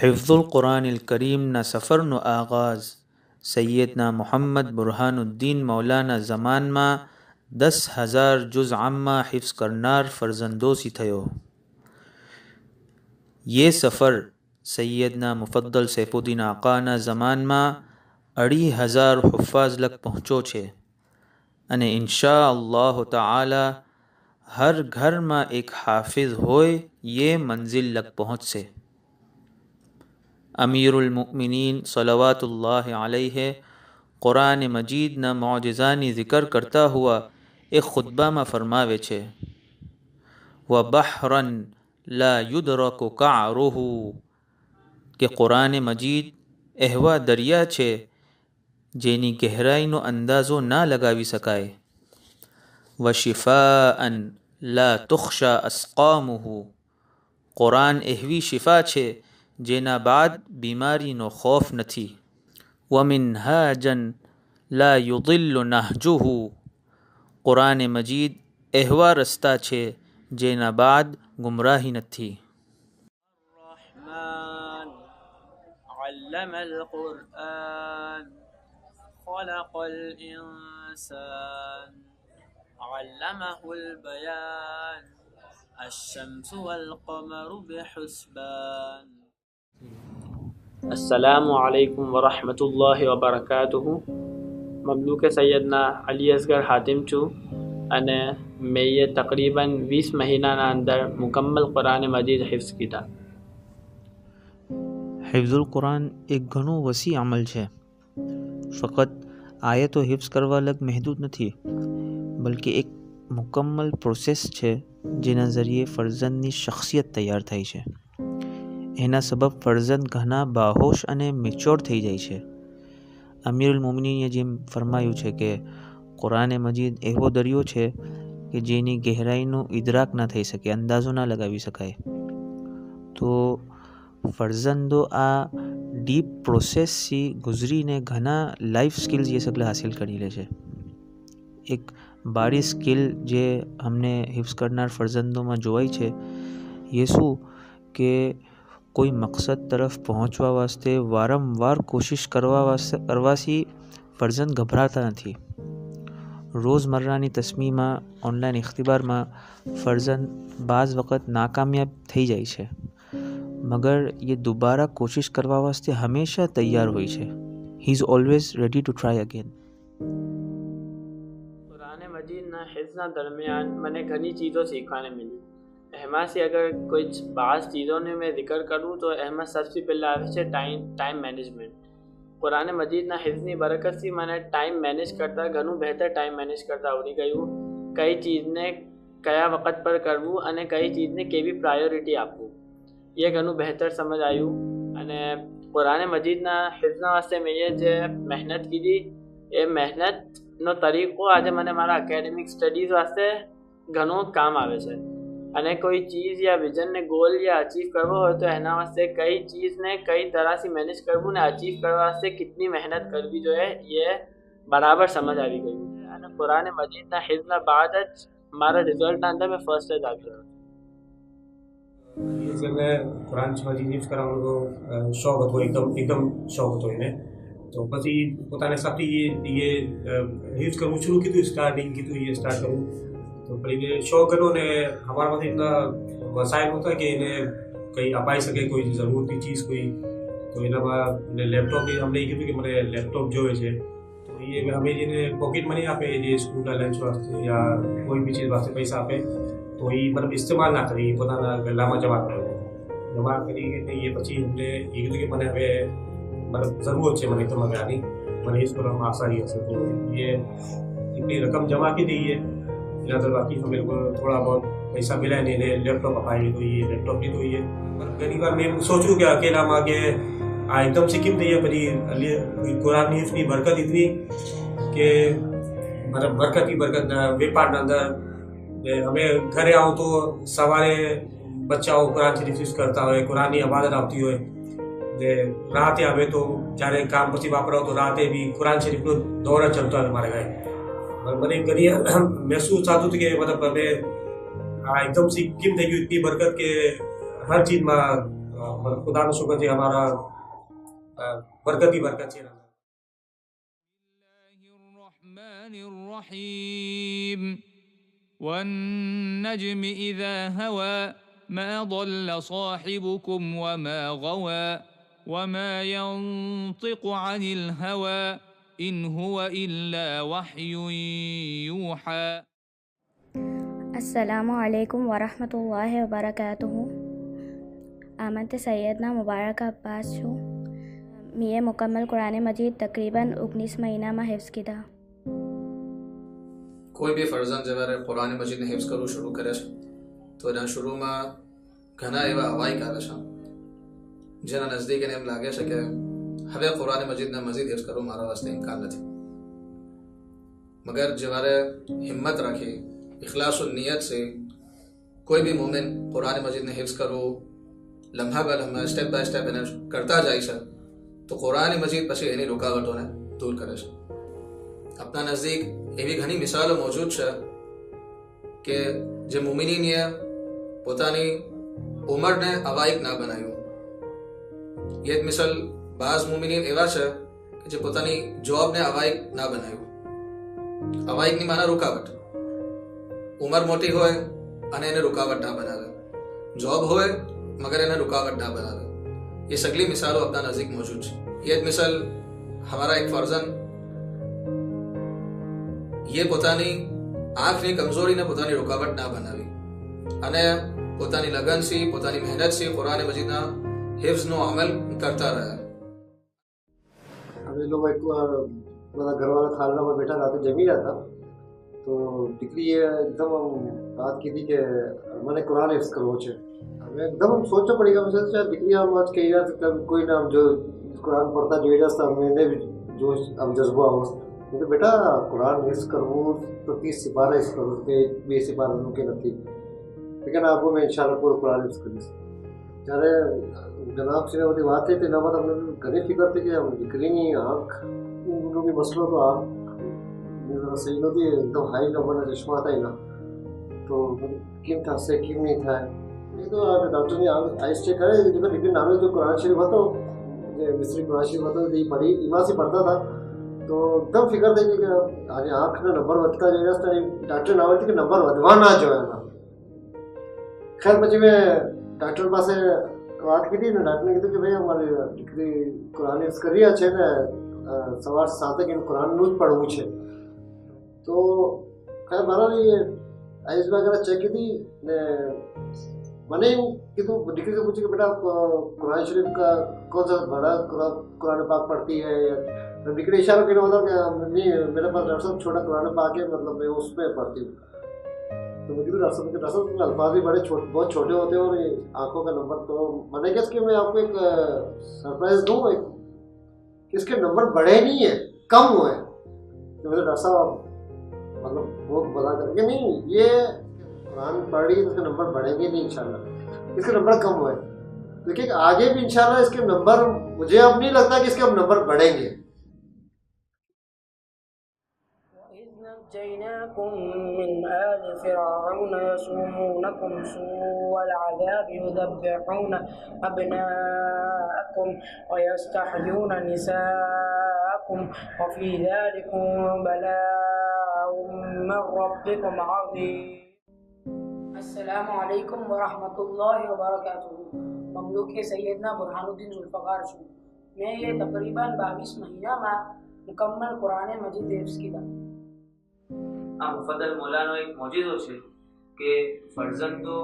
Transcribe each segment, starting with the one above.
हिफ्ज़ुल कुरानिल करीम न सफ़र नो आगाज़ सैयदना मोहम्मद बुरहानुद्दीन मौलाना ज़मान में 10,000 जुज़ आम्मा हिफ्ज़ करनार फ़र्जंदोसी थयो। ये सफ़र सैयदना मुफ़द्दल सैफुद्दीन आक़ाना ज़मान में 2,500 हुफ़्फ़ाज़ लग पहुँचो छे अने इंशा अल्लाह ताला हर घर में एक हाफिज़ होय ये मंजिल लग पहुँचसे। अमीरुल मुमिनीन सलवातुल्लाहि अलैहि कुरान मजीद न मौजज़ानी ज़िक्र करता हुआ एक खुतबा में फरमावे छे, व बहरन ला युदरकु कअरुहु, के कुरान मजीद एहवा दरिया छे जेनी गहराईनो अंदाज़ो ना लगावी शकाय। व शिफाअन ला तुख्शा अस्क़ामुहु, कुरान एहवी शिफा छे जेना बाद बीमारीनो खौफ नथी। व मिन्हाजन ला युदिल्लु नहजुहु, कुरान मजीद एहवा रस्ता छे जेना बाद गुमराही नथी। अल्लमल कुरान खलक़ल इंसान अल्लमहुल बयान अश-शम्सु वल क़मरु बिहुस्बान। अस्सलामु अलैकुम वरहमतुल्लाहि वबरकातुहु। ममलूक सैयदना अली असगर हातिम चू अने मैं ये तकरीबन 20 महीना अंदर मुकम्मल कुरान मजीद हिफ्ज़ कीधा। हिफ्ज़ुल कुरान एक घणो वसी अमल है। फ़कत आयतो हिफ्ज़ करवा लग महदूद नहीं, बल्कि एक मुकम्मल प्रोसेस है जेना जरिए फर्जंदनी शख्सियत तैयार थाय छे। एना सबब फर्जंद घना बाहोश अने मेच्योर थई जाय छे। अमीरुल मोमिनीने जेम फरमायुं छे के कुरान मजीद एवो दरियो छे कि जेनी गहराईनो इदराक ना थई सके, अंदाजो ना लगावी शकाय। तो फर्जंदो आ डीप प्रोसेस सी गुजरीने घना लाइफ स्किल्स ये सगला हासिल करी ले छे। एक बारी स्किल जे हमने हिफ्ज़ करनार फर्जंदों में जोवाई छे ये शू के कोई मकसद तरफ पहुँचवा वास्ते वारंवार कोशिश करवासी फर्जंद घबराता नहीं। रोज़मर्रानी तस्मी में ऑनलाइन इख्तिबार में फर्जंद बाज़ वक़्त नाकामयाब थई जाय छे, मगर ये दोबारा कोशिश करवा वास्ते हमेशा तैयार होय छे। He is always ready to try again. Quran मजीद ना हिफ्ज़ ना दरमियान मैंने घनी चीज़ों सीखने मिली। अहमा से अगर कुछ बाज़ चीज़ों ने मैं जिक्र करूँ तो अहमा सबसे पहले आवे छे टाइम मैनेजमेंट। कुरान मजीद ना हिफ्ज़ नी बरकत से मैंने टाइम मैनेज करता घणुं बेहतर टाइम मैनेज करता आवड़ी गयुं। कई चीज़ ने कया वक़्त पर करवू अने कई चीज़ ने केवी प्रायोरिटी आपवू ये घणुं बेहतर समझ आयु। अने कुरान मजीद ना हिफ्ज़ ना वास्ते मैं ये जे मेहनत कीधी ए मेहनत नो तरीको आज मैंने मारा एकेडमिक स्टडीज वास्ते घणो काम आवे छे। अने कोई चीज़ या विजन ने गोल या अचीव करवो हो तो एना वास्ते कई चीज़ ने कई तरह से मैनेज करवू ने अचीव करवा वास्ते कितनी मेहनत करवी जो है ये बराबर समझ आवी गई है। अने कुरान मजीद ना हिफ्ज़ ना बाद मारा रिजल्ट अंदर में फर्स्ट आ गयो। ये मैं कुरान मजीद हिफ्ज़ करावनो शौक હતો એકદમ શોખ હતો એને। તો પછી પોતાને સાથે ये हिफ्ज़ करવું शुरू कीधું स्टार्टिंग कीधું ये स्टार्ट करूँ तो पर ये शौक करो ने हमारा पास इतना वसाइल होता है कि इन्हें कहीं अपाई सके कोई ज़रूरत की चीज़ कोई तो इन्हें लैपटॉप भी हमने कीधું कि मैंने लैपटॉप जो है तो ये हमें जिन्हें पॉकेट मनी आपे ये स्कूल का लंच वास्ते या कोई भी चीज़ वास्ते पैसा आपे तो ये मतलब इस्तेमाल ना करी પોતાના ગલ્લામાં જમા કરી ये પછી हमने ये कीधું कि मैंने हमें मतलब ज़रूरत है मैंने एकदम आनी मैंने इस पर आसानी हसे तो ये इतनी रकम जमा की थी ये इधर बाकी तो मेरे को थोड़ा बहुत पैसा मिला नहीं ने लैपटॉप अपाई तो ये लैपटॉप भी तो ये घनी बार मैं सोचूं कि अकेला माँ के एकदम से किम थी परी कुरान हिफ्ज़ की बरकत इतनी कि मतलब बरकत ही बरकत व्यापार अंदर हमें घरे आऊँ तो सवारे बच्चा हो कुरान शरीफ हिफ्ज़ करता हो कुरान की इबादत आती हो रात आवे तो जारे काम पची वापराओ तो रात भी कुरान शरीफ नो दौरा चलता है हमारे घर। मैंने घनी महसूस था कि मतलब हमें एकदम से किम थी इतनी बरकत के हर चीज़ में खुदा का शुक्र जी हमारा बरकत ही बरकत है। والنجم إذا هوى ما ضل صاحبكم وما غوى وما ينطق عن الهوى إن هو إلا وحي يوحى. अस्सलामु अलैकुम वरहमतुल्लाहि वबरकातुहू. आमंत सैयदना मुबारक अब्बास छू. मैं मुकम्मल कुरान मजीद तकरीबन 19 महीना में हिफ्ज़ कीधा. कोई भी फर्जन जब कुरान मजीद ने हिफ्ज़ करવું શરૂ કરે છે તો એના શરૂમાં ઘણા એવા અવાયક આવે છે જેના નજદીક એને એમ લાગે છે કે હવે કુરાન મજીદને મજીદ હિફ્ઝ કરવું મારા વાસ્તે ઇમ્કાન નથી, મગર જ્યારે હિંમત રાખી इखलास और नियत से कोई भी मोमिन कुरान मजीद ने हिफ्ज़ करो लम्हा ब लम्हा स्टेप बाय स्टेप એને કરતા જાય છે તો કુરાન મજીદ પછી એની રૂકાવટોને દૂર કરે છે. આપણા નજદીક એવી ઘણી મિસાલો મોજૂદ છે કે જે મુમિનીને પોતાની ઉંમરને અવાયક ના બનાવ્યું. એ જ મિસાલ બાઝ મુમિનીન એવા છે કે જે પોતાની જોબને અવાયક ના બનાવ્યું. અવાયકની માના રૂકાવટ. ઉંમર મોટી હોય અને એને रुकावट ना बनावे, जॉब होए मगर એને रुकावट ना बनावे. ये सगली मिसालों अपना नजदीक मौजूद है. ये मिसाल हमारा एक फर्जन ये પોતાની આંખની કમજોરીને પોતાની रुकावट ના બનાવી અને પોતાની લગનથી પોતાની મહેનતથી કુરાન મજીદના હિફ્ઝનો અમલ કરતા રહ્યા. हम लोग एक मेरा घर वाला खाना पर बैठा था तो जमी रहा था तो દીકરી एकदम बात की थी कि मैंने कुरान हिफ्ज़ करવો છે. हमें एकदम सोचना पड़ेगा मुझे शायद દીકરી हम आज कही रहा था कोई ना जो कुरान पढ़ता जो था मैंने भी जो अब जज्बा हो तो बेटा कुरान हिफ्ज़ करવું तो 30 सिपारा हिफ्ज़ करूँ કે 2 સિપારા કે નથી, लेकिन आपको मैं इंशाल्लाह पूरा कुरान हिफ्ज़ કરીશ. જ્યારે જનાબ શ્રી બધી વાત થઈ તેના બાદ અમને ઘણી ફિકર થઈ કે દીકરીની આંખનો બી મસલો તો આંખ सही नती, एकदम हाई नंबर चश्मा था ना तो केम था से केम नहीं था. ये तो डॉक्टर ने आइस चेक करे लेकिन नाम जो कुरान शरीफ હતો मिस्री कुरान शरीफ હતો ये पढ़ी इमा से पढ़ता था तो एकदम फिकर થઈ કે આજે આંખના નંબર વધતા જઈ રહ્યા છે. ડોક્ટર ના આવતી કે નંબર વધવા ના જોઈએ એના. ખैर પછી મેં ડોક્ટર પાસે વાત કરી ને ડોક્ટરને કીધું કે ભાઈ અમારી દીકરી કુરાન હિફ્ઝ કરી રહ્યા છે ને સવાર 7 કે કુરાનનું જ પડવું છે. तो खैर मारा ये आइस वगैरह चेक की थी ने मैंने कि तो डिग्री से पूछी कि बेटा कुरान शरीफ का कौन सा बड़ा कुरान पाक पढ़ती है या डिग्री इशारा किया होता कि नहीं मेरे पास डॉक्टर साहब छोटा कुरान पाक है मतलब मैं उस पर पढ़ती हूँ. तो मैं डॉक्टर साहब के अल्फाज भी बड़े बहुत छोटे होते हैं और आंखों का नंबर तो मैंने कहा कि मैं आपको एक सरप्राइज दूँ कि इसके नंबर बढ़े नहीं है कम हुए. तो मेरे डॉक्टर साहब मतलब बहुत बता करके नहीं ये कुरान पढ़ रही है इसके नंबर बढ़ेंगे नहीं इंशाल्लाह, इसके नंबर कम हुए लेकिन आगे भी इंशाल्लाह इसके नंबर मुझे अब नहीं लगता कि इसके अब नंबर बढ़ेंगे. نجيناكم من آل فرعون يسومونكم سوء العذاب يذبحون أبناءكم ويستحيون نساءكم وفي ذلكم بلاء من ربكم عظيم. अस्सलामु अलैकुम वरहमतुल्लाहि वबरकातुहू. ममलूक सैयदना बुरहानुद्दीन जुल्फ़कार छूं. मैं ये तकरीबन 22 महीना में मुकम्मल कुरान मजीद हिफ्ज़ कीधा. આ મુફદ્દલ મૌલાનો એક મોજીઝો છે કે ફરઝંદો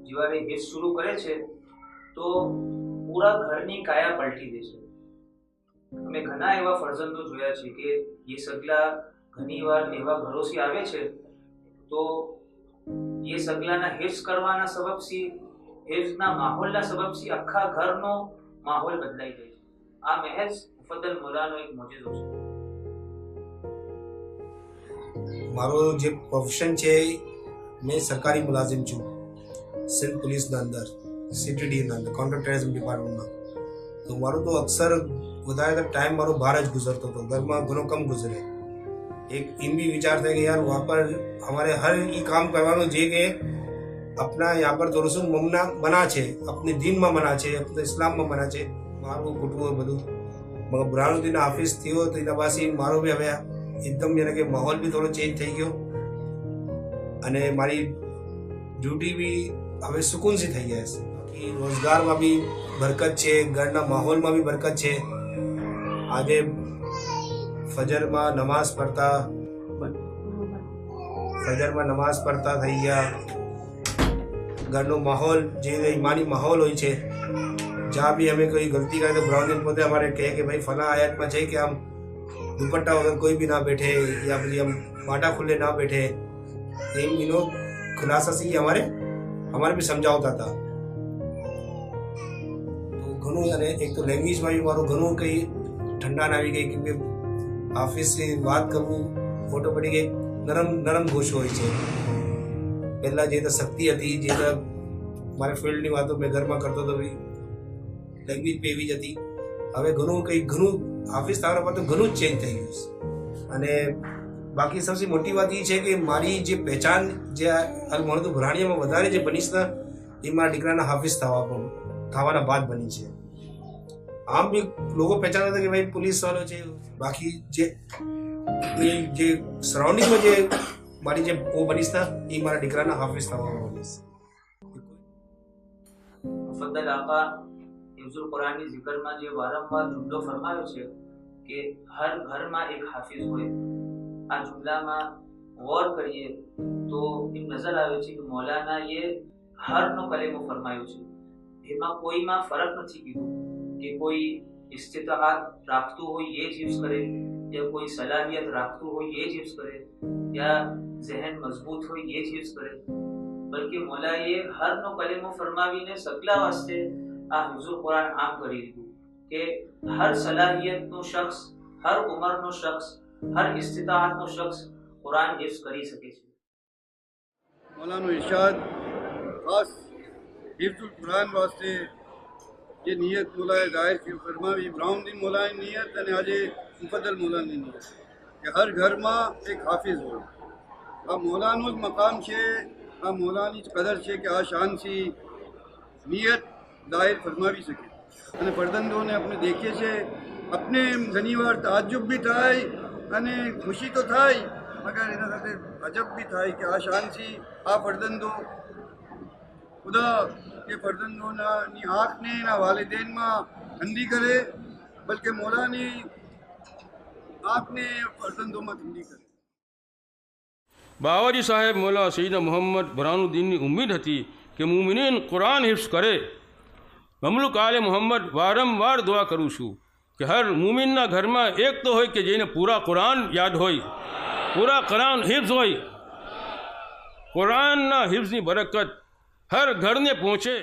જ્યારે હિફ્ઝ શરૂ કરે છે તો પૂરા ઘરની કાયા પલટી દે છે. અમે ઘણા એવા ફરઝંદો જોયા છે કે એ સગલા ઘણીવાર એવા ઘરોથી આવે છે તો એ સગલાના હિફ્ઝ કરવાના સબબથી હિફ્ઝના માહોલના સબબથી આખા ઘરનો માહોલ બદલાઈ જાય છે. આ મહેજ મુફદ્દલ મૌલાનો એક મોજીઝો છે. મારો જે પ્રોફેશન છે મેં સરકારી મુલાઝિમ છું સિંધ પોલીસના અંદર સીટીડીના અંદર કોન્ટ્રાક્ટરિઝમ ડિપાર્ટમેન્ટમાં. તો મારો તો અક્સર વધારે ટાઈમ મારો બહાર જ ગુજરતો હતો, ઘરમાં ઘણો કમ ગુજરે. એક એમ બી વિચાર થાય કે યાર વहाँ पर हमारे हर ये काम करवानो जे કે अपना यहाँ पर थोड़ो मना है, अपने दीन में मना है, अपने इस्लाम में मना है। मारू कुटुंब बधु मगर बुरहानुद्दीन हाफिज थयो तो एना पाछी मारो भी हवे एकदम यानी कि माहौल भी थोड़ो चेंज थई गयो अने मारी ड्यूटी भी हवे सुकून से थई जाय छे। रोजगार में भी बरकत है, घरना माहौल में भी बरकत है। आजे फजर में नमाज पढ़ता थई गया। घरनो माहौल जे ईमानी माहौल होय छे, जहाँ भी हमें कोई गलती करे तो बुरहानुद्दीन पोते हमारे कहे कि भाई फला आयत में है कि हम दुपट्टा वगैरह कोई भी ना बैठे या फिर हम बाटा खुले ना बैठे। इन खुलासा से ही हमारे भी समझावता था। तो घणो यानी एक तो लैंग्वेज में भी मारो घणो कई ठंडा ना आई गई क्योंकि ऑफिस से बात करूँ ऑटोमेटिक एक नरम घोष हो पहला जे तो शक्ति थी जे तो मारे फील्ड की बातों में घर में करते तो भी लैंग्वेज पे एवी जती। हवे घणું ऑफिस थारा पर तो घणું चेंज થઈ ગયું અને બાકી સૌથી મોટી વાત એ છે કે મારી જે પહેચાન જે હાલ મળતું ભરાણીયામાં વધારે જે બની છે એ મારા દીકરાના હાફિઝ થવાના બાદ બની છે। આમ બી લોકો પહેચાનતા હતા કે ભાઈ પોલીસ વાળો છે, બાકી જે સરાઉન્ડિંગમાં જે મારી જે ઓ બની છે એ મારા દીકરાના હાફિઝ થવામાં બની છે। मुफद्दल आका हिफ्जुल कुरान की जिक्र में जो वारंवार जुमलो फरमायो छे कि हर घर में एक हाफिज होय। आ जुमला में गौर करिए तो एम नजर आवे छे कि मौलाना ये हर नो कलेमो फरमायो छे। एमा कोई में फरक नहीं कीधो कि कोई इस्तिताअत राखतो हो ये हिफ्ज करे या कोई सलाहियत राखतो हो ये हिफ्ज करे या जहन मजबूत हो ये हिफ्ज करे, बल्कि मौला ये हर नो कलेमो फरमावीने सगला वास्ते आ हिफ्जुल कुरान आम करी दीधुं के हर सलाहियत नो शख्स, हर उम्र नो शख्स, हर इस्तिताअत नो शख्स कुरान हिफ्ज करी सके छे। मौलाना इरशाद खास हिफ्जुल कुरान वास्ते ये नियत मौलाए जाहिर की फरमावी बुरहानुद्दीन मौलाए नियत अने आजे मुफद्दल मौलानी नियत कि हर घर में एक हाफिज हो। आ मौलानो मकाम छे, आ मौलानी कदर छे कि आ शान सी नियत जाहिर फरमावी सके અને ફરજંદોને આપણે દેખીએ છે अपने ઘણી વાર તાજ્જુબ भी થાય અને ખુશી તો થાય મગર એના સાથે અજબ भी થાય કે આ શાનથી આ ફરજંદો ખુદા એ ફરજંદોની આંખને એના વાલિદેનમાં ઠંડી કરે, બલકે મોલાની આંખને ફરજંદોમાં ઠંડી કરે। बावाजी साहेब मौला सईद मोहम्मद बुरहानुद्दीन की उम्मीद थी कि मुमिनीन कुरान हिफ्ज करे। ममलूक आले मोहम्मद वारंवार दुआ करूँ छूँ कि हर मुमिनना घर में एक तो होय कि जेने पूरा कुरान याद होय, पूरा कुरान हिफ्ज होय। कुरान ना हिफ्ज की बरकत हर घर ने पहुँचे।